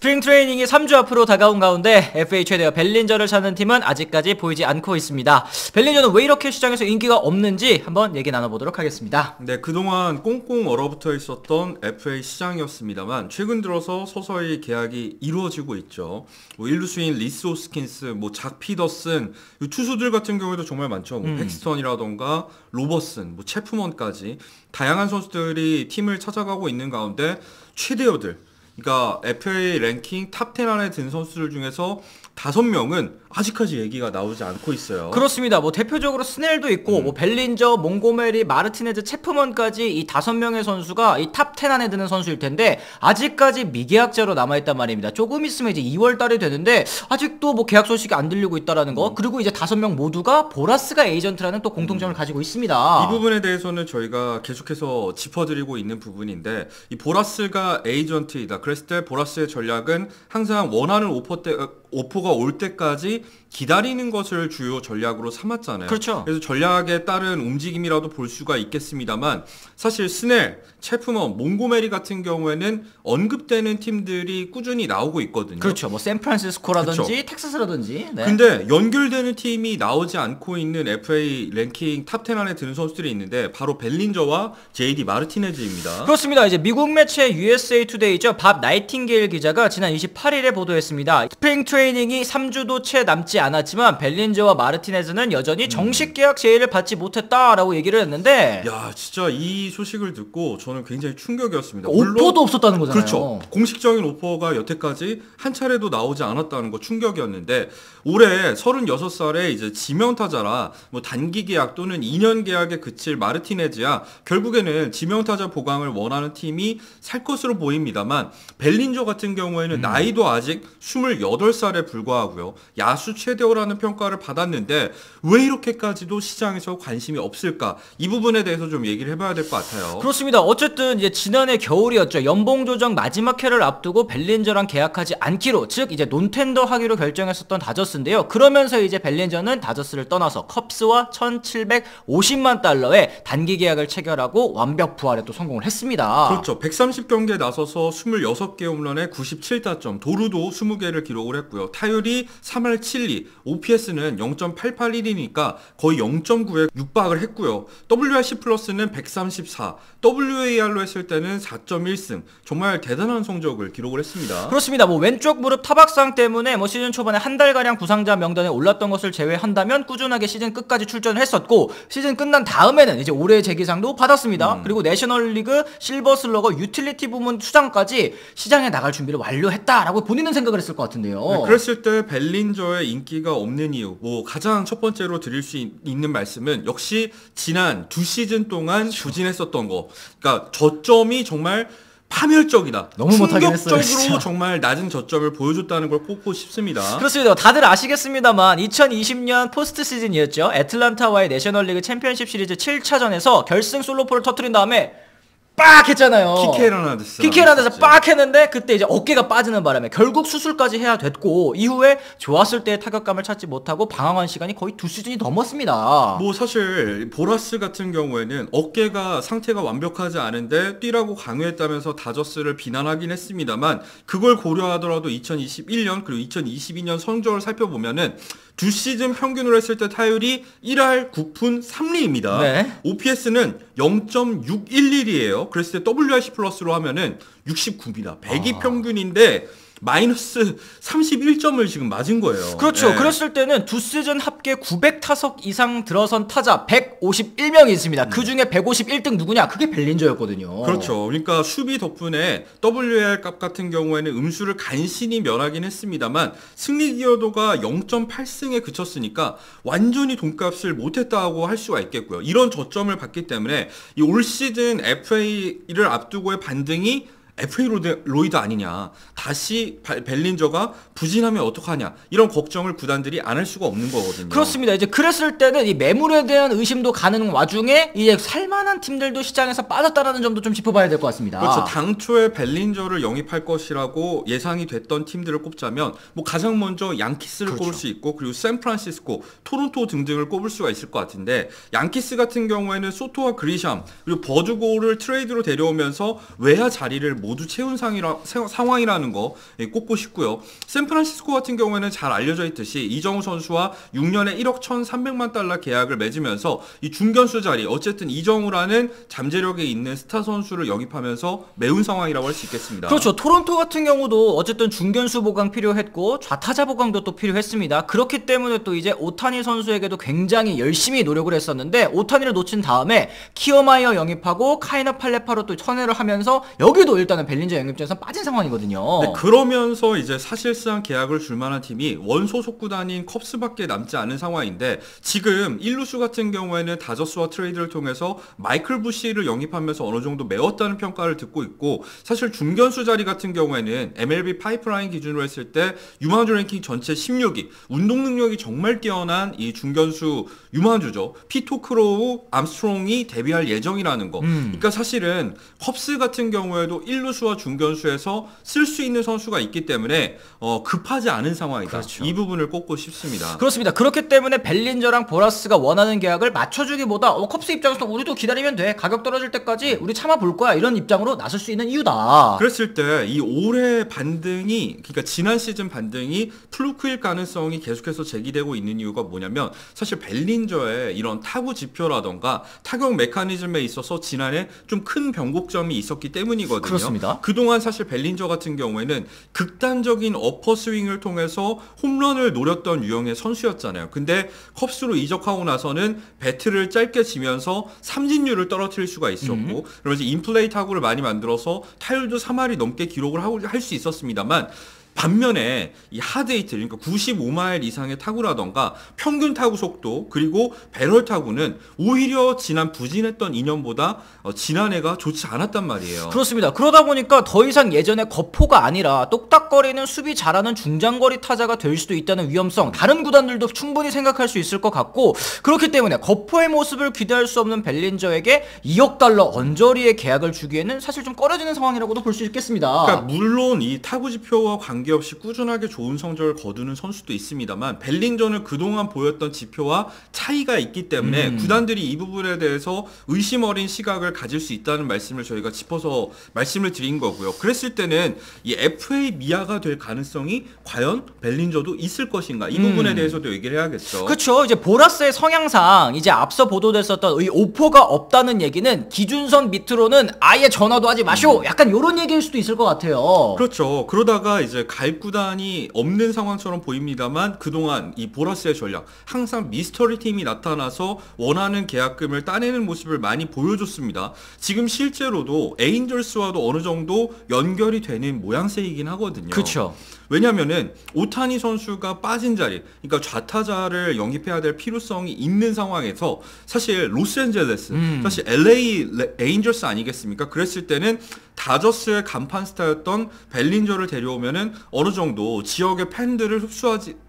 스프링 트레이닝이 3주 앞으로 다가온 가운데 FA 최대어 벨린저를 찾는 팀은 아직까지 보이지 않고 있습니다. 벨린저는 왜 이렇게 시장에서 인기가 없는지 한번 얘기 나눠보도록 하겠습니다. 네, 그동안 꽁꽁 얼어붙어 있었던 FA 시장이었습니다만 최근 들어서 서서히 계약이 이루어지고 있죠. 뭐 일루스인, 리스 호스킨스, 작 피더슨, 투수들 같은 경우에도 정말 많죠. 팩스턴이라던가 로버슨, 체프먼까지 다양한 선수들이 팀을 찾아가고 있는 가운데 최대어들, 그러니까 FA 랭킹 탑 10 안에 든 선수들 중에서 5명은 아직까지 얘기가 나오지 않고 있어요. 그렇습니다. 대표적으로 스넬도 있고 벨린저, 몽고메리, 마르티네즈, 체프먼까지 이 5명의 선수가 이 탑 10 안에 드는 선수일 텐데 아직까지 미계약자로 남아있단 말입니다. 조금 있으면 이제 2월 달이 되는데 아직도 계약 소식이 안 들리고 있다라는 거. 그리고 이제 5명 모두가 보라스가 에이전트라는 또 공통점을 가지고 있습니다. 이 부분에 대해서는 저희가 계속해서 짚어드리고 있는 부분인데 이 보라스가 에이전트이다. 그랬을 때 보라스의 전략은 항상 원하는 오퍼가 올 때까지 기다리는 것을 주요 전략으로 삼았잖아요. 그렇죠. 그래서 전략에 따른 움직임이라도 볼 수가 있겠습니다만 사실 스넬, 체프먼, 몽고메리 같은 경우에는 언급되는 팀들이 꾸준히 나오고 있거든요. 그렇죠. 샌프란시스코라든지 텍사스라든지. 네. 근데 연결되는 팀이 나오지 않고 있는 FA 랭킹 탑 10 안에 드는 선수들이 있는데 바로 벨린저와 JD 마르티네즈입니다. 그렇습니다. 이제 미국 매체 USA 투데이죠. 밥 나이팅게일 기자가 지난 28일에 보도했습니다. 스프링 트레이닝이 3주도 채 남지 않았지만 벨린저와 마르티네즈는 여전히 정식 계약 제의를 받지 못했다라고 얘기를 했는데 야, 진짜 이 소식을 듣고 저는 굉장히 충격이었습니다. 오퍼도 없었다는 거잖아요. 그렇죠. 공식적인 오퍼가 여태까지 한 차례도 나오지 않았다는 거 충격이었는데 올해 36살에 이제 지명타자라 단기 계약 또는 2년 계약에 그칠 마르티네즈야 결국에는 지명타자 보강을 원하는 팀이 살 것으로 보입니다만 벨린저 같은 경우에는 나이도 아직 28살에 불과하고요. 야수 최대어라는 평가를 받았는데 왜 이렇게까지도 시장에서 관심이 없을까? 이 부분에 대해서 좀 얘기를 해봐야 될 것 같아요. 그렇습니다. 어쨌든 이제 지난해 겨울이었죠. 연봉 조정 마지막 해를 앞두고 벨린저랑 계약하지 않기로, 즉 이제 논텐더 하기로 결정했었던 다저스인데요. 그러면서 이제 벨린저는 다저스를 떠나서 컵스와 1,750만 달러의 단기 계약을 체결하고 완벽 부활에 또 성공을 했습니다. 그렇죠. 130경기에 나서서 26개 홈런에 97타점, 도루도 20개를 기록을 했고요. 타율이 3할 7리, OPS는 0.881이니까 거의 0.9에 육박을 했고요. WRC 플러스는 134, WAR로 했을 때는 4.1승, 정말 대단한 성적을 기록을 했습니다. 그렇습니다. 왼쪽 무릎 타박상 때문에 시즌 초반에 한 달가량 부상자 명단에 올랐던 것을 제외한다면 꾸준하게 시즌 끝까지 출전을 했었고, 시즌 끝난 다음에는 이제 올해의 재기상도 받았습니다. 그리고 내셔널리그 실버슬러거 유틸리티 부문 수장까지 시장에 나갈 준비를 완료했다라고 본인은 생각을 했을 것 같은데요. 네, 그랬을 때 벨린저의 인기가 없는 이유, 가장 첫 번째로 드릴 수 있는 말씀은 역시 지난 2시즌 동안 부진했었던 거. 그러니까 저점이 정말 파멸적이다. 너무 못하긴 했어요. 충격적으로 정말 낮은 저점을 보여줬다는 걸 꼽고 싶습니다. 그렇습니다. 다들 아시겠습니다만 2020년 포스트 시즌이었죠. 애틀란타와의 내셔널리그 챔피언십 시리즈 7차전에서 결승 솔로포를 터뜨린 다음에 빡 했잖아요. 키케 헤르나데스. 키케 헤르나데스 빡 했는데 그때 이제 어깨가 빠지는 바람에 결국 수술까지 해야 됐고, 이후에 좋았을 때의 타격감을 찾지 못하고 방황한 시간이 거의 2시즌이 넘었습니다. 사실 보라스 같은 경우에는 어깨가 상태가 완벽하지 않은데 뛰라고 강요했다면서 다저스를 비난하긴 했습니다만 그걸 고려하더라도 2021년 그리고 2022년 성적을 살펴보면은 2시즌 평균으로 했을 때 타율이 1할 9푼 3리입니다. 네. OPS는 0.611이에요. 그랬을 때 WRC 플러스로 하면은 69입니다. 100이 평균인데 마이너스 31점을 지금 맞은 거예요. 그렇죠. 네. 그랬을 때는 2시즌 합계 900타석 이상 들어선 타자 151명이 있습니다. 그 중에 151등 누구냐? 그게 벨린저였거든요. 그렇죠. 그러니까 수비 덕분에 WAR 값 같은 경우에는 음수를 간신히 면하긴 했습니다만 승리 기여도가 0.8승에 그쳤으니까 완전히 돈값을 못했다고 할 수가 있겠고요. 이런 저점을 봤기 때문에 이 올 시즌 FA를 앞두고의 반등이 FA 로이드 아니냐, 다시 벨린저가 부진하면 어떡하냐, 이런 걱정을 구단들이 안 할 수가 없는 거거든요. 그렇습니다. 이제 그랬을 때는 이 매물에 대한 의심도 가는 와중에 이제 살만한 팀들도 시장에서 빠졌다라는 점도 좀 짚어봐야 될 것 같습니다. 그렇죠. 당초에 벨린저를 영입할 것이라고 예상이 됐던 팀들을 꼽자면 가장 먼저 양키스를 꼽을 수 있고, 그리고 샌프란시스코, 토론토 등등을 꼽을 수가 있을 것 같은데, 양키스 같은 경우에는 소토와 그리샴 그리고 버드고를 트레이드로 데려오면서 외야 자리를 모두 채운 상황이라는 거 꼽고 싶고요. 샌프란시스코 같은 경우에는 잘 알려져 있듯이 이정우 선수와 6년에 1억 1,300만 달러 계약을 맺으면서 이 중견수 자리, 어쨌든 이정우라는 잠재력에 있는 스타 선수를 영입하면서 메운 상황이라고 할 수 있겠습니다. 그렇죠. 토론토 같은 경우도 어쨌든 중견수 보강 필요했고 좌타자 보강도 또 필요했습니다. 그렇기 때문에 또 이제 오타니 선수에게도 굉장히 열심히 노력을 했었는데 오타니를 놓친 다음에 키어마이어 영입하고 카이너 팔레파로 또 선회를 하면서 여기도 일단은 벨린저 영입전에서 빠진 상황이거든요. 네, 그러면서 이제 사실상 계약을 줄 만한 팀이 원소속 구단인 컵스밖에 남지 않은 상황인데 지금 1루수 같은 경우에는 다저스와 트레이드를 통해서 마이클 부시를 영입하면서 어느 정도 메웠다는 평가를 듣고 있고 사실 중견수 자리 같은 경우에는 MLB 파이프라인 기준으로 했을 때 유망주 랭킹 전체 16위, 운동 능력이 정말 뛰어난 이 중견수 유망주죠. 피토 크로우, 암스트롱이 데뷔할 예정이라는 거. 그러니까 사실은 컵스 같은 경우에도 1루수와 중견수에서 쓸 수 있는 선수가 있기 때문에 급하지 않은 상황이다. 그렇죠. 이 부분을 꼽고 싶습니다. 그렇습니다. 그렇기 때문에 벨린저랑 보라스가 원하는 계약을 맞춰주기보다 컵스 입장에서 우리도 기다리면 돼. 가격 떨어질 때까지 우리 참아볼 거야. 이런 입장으로 나설 수 있는 이유다. 그랬을 때 이 올해 반등이 그러니까 지난 시즌 반등이 플루크일 가능성이 계속해서 제기되고 있는 이유가 뭐냐면 사실 벨린저의 이런 타구 지표라던가 타격 메커니즘에 있어서 지난해 좀 큰 변곡점이 있었기 때문이거든요. 그렇습니다. 그동안 사실 벨린저 같은 경우에는 극단적인 어퍼 스윙을 통해서 홈런을 노렸던 유형의 선수였잖아요. 근데 컵스로 이적하고 나서는 배트를 짧게 치면서 삼진율을 떨어뜨릴 수가 있었고 그러면서 인플레이 타구를 많이 만들어서 타율도 3할이 넘게 기록을 할 수 있었습니다만 반면에 이 하드히트 그러니까 95마일 이상의 타구라던가 평균 타구 속도 그리고 배럴 타구는 오히려 지난 부진했던 2년보다 지난해가 좋지 않았단 말이에요. 그렇습니다. 그러다 보니까 더 이상 예전의 거포가 아니라 똑딱거리는 수비 잘하는 중장거리 타자가 될 수도 있다는 위험성 다른 구단들도 충분히 생각할 수 있을 것 같고 그렇기 때문에 거포의 모습을 기대할 수 없는 벨린저에게 2억 달러 언저리의 계약을 주기에는 사실 좀 꺼려지는 상황이라고도 볼 수 있겠습니다. 그러니까 물론 이 타구 지표와 관계없이 꾸준하게 좋은 성적을 거두는 선수도 있습니다만 벨린저는 그동안 보였던 지표와 차이가 있기 때문에 구단들이 이 부분에 대해서 의심 어린 시각을 가질 수 있다는 말씀을 저희가 짚어서 말씀을 드린 거고요. 그랬을 때는 이 FA 미아가 될 가능성이 과연 벨린저도 있을 것인가 이 부분에 대해서도 얘기를 해야겠죠. 그렇죠. 이제 보라스의 성향상 이제 앞서 보도됐었던 이 오퍼가 없다는 얘기는 기준선 밑으로는 아예 전화도 하지 마시오. 약간 이런 얘기일 수도 있을 것 같아요. 그렇죠. 그러다가 이제 갈 구단이 없는 상황처럼 보입니다만 그동안 이 보라스의 전략 항상 미스터리 팀이 나타나서 원하는 계약금을 따내는 모습을 많이 보여줬습니다. 지금 실제로도 에인절스와도 어느 정도 연결이 되는 모양새이긴 하거든요. 그렇죠. 왜냐면은 오타니 선수가 빠진 자리, 그러니까 좌타자를 영입해야 될 필요성이 있는 상황에서 사실 로스앤젤레스, 사실 LA 에인저스 아니겠습니까? 그랬을 때는 다저스의 간판 스타였던 벨린저를 데려오면은 어느 정도 지역의 팬들을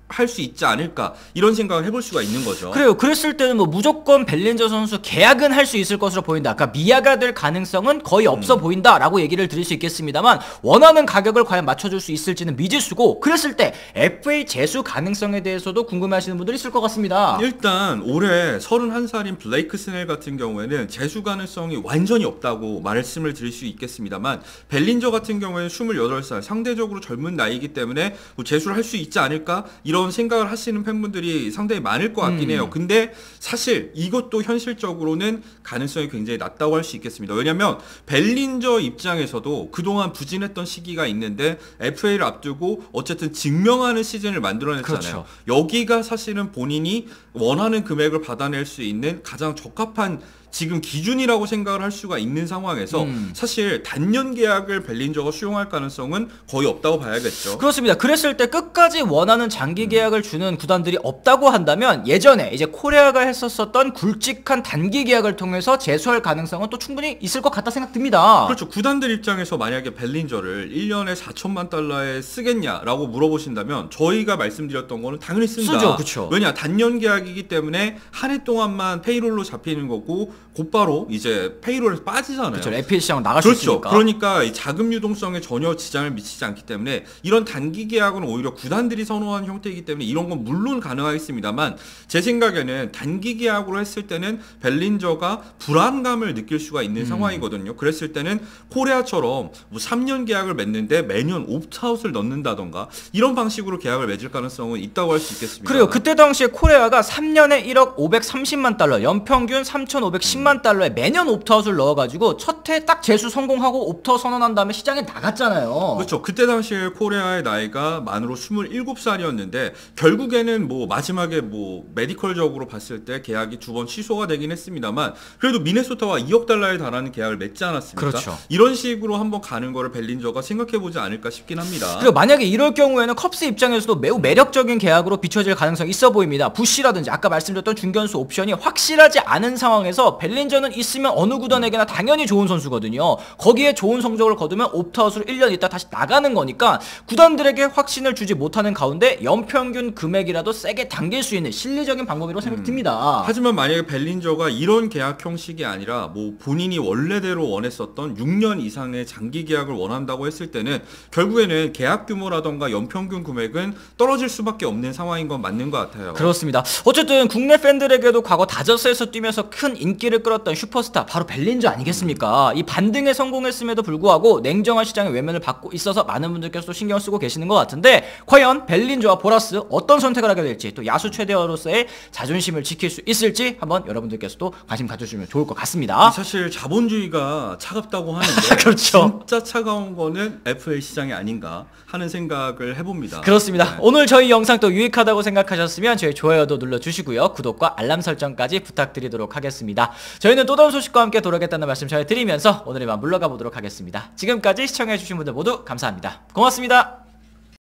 할 수 있지 않을까 이런 생각을 해볼 수가 있는 거죠. 그래요. 그랬을 때는 뭐 무조건 벨린저 선수 계약은 할 수 있을 것으로 보인다. 아까 미아가 될 가능성은 거의 없어 보인다라고 얘기를 드릴 수 있겠습니다만 원하는 가격을 과연 맞춰줄 수 있을지는 미지수고 그랬을 때 FA 재수 가능성에 대해서도 궁금해하시는 분들이 있을 것 같습니다. 일단 올해 31살인 블레이크 스넬 같은 경우에는 재수 가능성이 완전히 없다고 말씀을 드릴 수 있겠습니다만 벨린저 같은 경우에는 28살 상대적으로 젊은 나이이기 때문에 뭐 재수를 할 수 있지 않을까 이런 생각을 하시는 팬분들이 상당히 많을 것 같긴 해요. 근데 사실 이것도 현실적으로는 가능성이 굉장히 낮다고 할 수 있겠습니다. 왜냐면 벨린저 입장에서도 그동안 부진했던 시기가 있는데 FA를 앞두고 어쨌든 증명하는 시즌을 만들어냈잖아요. 그렇죠. 여기가 사실은 본인이 원하는 금액을 받아낼 수 있는 가장 적합한 지금 기준이라고 생각을 할 수가 있는 상황에서 사실 단년 계약을 벨린저가 수용할 가능성은 거의 없다고 봐야겠죠. 그렇습니다. 그랬을 때 끝까지 원하는 장기 계약을 주는 구단들이 없다고 한다면 예전에 이제 코레아가 했었던 굵직한 단기 계약을 통해서 재수할 가능성은 또 충분히 있을 것 같다 생각됩니다. 그렇죠. 구단들 입장에서 만약에 벨린저를 1년에 4천만 달러에 쓰겠냐라고 물어보신다면 저희가 말씀드렸던 거는 당연히 쓴다. 쓰죠. 그렇죠. 왜냐? 단년 계약이기 때문에 한 해 동안만 페이롤로 잡히는 거고 곧바로 이제 페이롤에서 빠지잖아요. 그렇죠. FA 시장 나갈 수 그렇죠. 있으니까. 그러니까 이 자금 유동성에 전혀 지장을 미치지 않기 때문에 이런 단기 계약은 오히려 구단들이 선호하는 형태이기 때문에 이런 건 물론 가능하겠습니다만 제 생각에는 단기 계약으로 했을 때는 벨린저가 불안감을 느낄 수가 있는 상황이거든요. 그랬을 때는 코레아처럼 뭐 3년 계약을 맺는데 매년 옵트아웃을 넣는다던가 이런 방식으로 계약을 맺을 가능성은 있다고 할 수 있겠습니다. 그래요. 그때 당시에 코레아가 3년에 1억 530만 달러, 연평균 3,510만 달러에 매년 옵트아웃을 넣어가지고 첫 해 딱 재수 성공하고 옵트아웃 선언한 다음에 시장에 나갔잖아요. 그렇죠. 그때 당시에 코레아의 나이가 만으로 27살이었는데 결국에는 뭐 마지막에 뭐 메디컬적으로 봤을 때 계약이 2번 취소가 되긴 했습니다만 그래도 미네소타와 2억 달러에 달하는 계약을 맺지 않았습니까? 그렇죠. 이런 식으로 한번 가는 거를 벨린저가 생각해보지 않을까 싶긴 합니다. 그리고 만약에 이럴 경우에는 컵스 입장에서도 매우 매력적인 계약으로 비춰질 가능성이 있어 보입니다. 부시라든지 아까 말씀드렸던 중견수 옵션이 확실하지 않은 상황에서 벨린저는 있으면 어느 구단에게나 당연히 좋은 선수거든요. 거기에 좋은 성적을 거두면 옵트아웃으로 1년 있다 다시 나가는 거니까 구단들에게 확신을 주지 못하는 가운데 연평균 금액이라도 세게 당길 수 있는 실리적인 방법이라고 생각됩니다. 하지만 만약에 벨린저가 이런 계약 형식이 아니라 뭐 본인이 원래대로 원했었던 6년 이상의 장기 계약을 원한다고 했을 때는 결국에는 계약 규모라던가 연평균 금액은 떨어질 수밖에 없는 상황인 건 맞는 것 같아요. 그렇습니다. 어쨌든 국내 팬들에게도 과거 다저스에서 뛰면서 큰 인기를 끌었던 슈퍼스타 바로 벨린저 아니겠습니까? 이 반등에 성공했음에도 불구하고 냉정한 시장의 외면을 받고 있어서 많은 분들께서 신경 쓰고 계시는 것 같은데 과연 벨린저와 보라스 어떤 선택을 하게 될지 또 야수 최대어로서의 자존심을 지킬 수 있을지 한번 여러분들께서도 관심 가져주시면 좋을 것 같습니다. 사실 자본주의가 차갑다고 하는데 그렇죠. 진짜 차가운 거는 FA 시장이 아닌가 하는 생각을 해봅니다. 그렇습니다. 네. 오늘 저희 영상 또 유익하다고 생각하셨으면 저희 좋아요도 눌러주시고요. 구독과 알람 설정까지 부탁드리도록 하겠습니다. 저희는 또 다른 소식과 함께 돌아오겠다는 말씀 전해드리면서 오늘 이만 물러가 보도록 하겠습니다. 지금까지 시청해주신 분들 모두 감사합니다. 고맙습니다.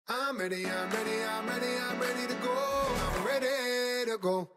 I'm ready to go. I'm ready to go.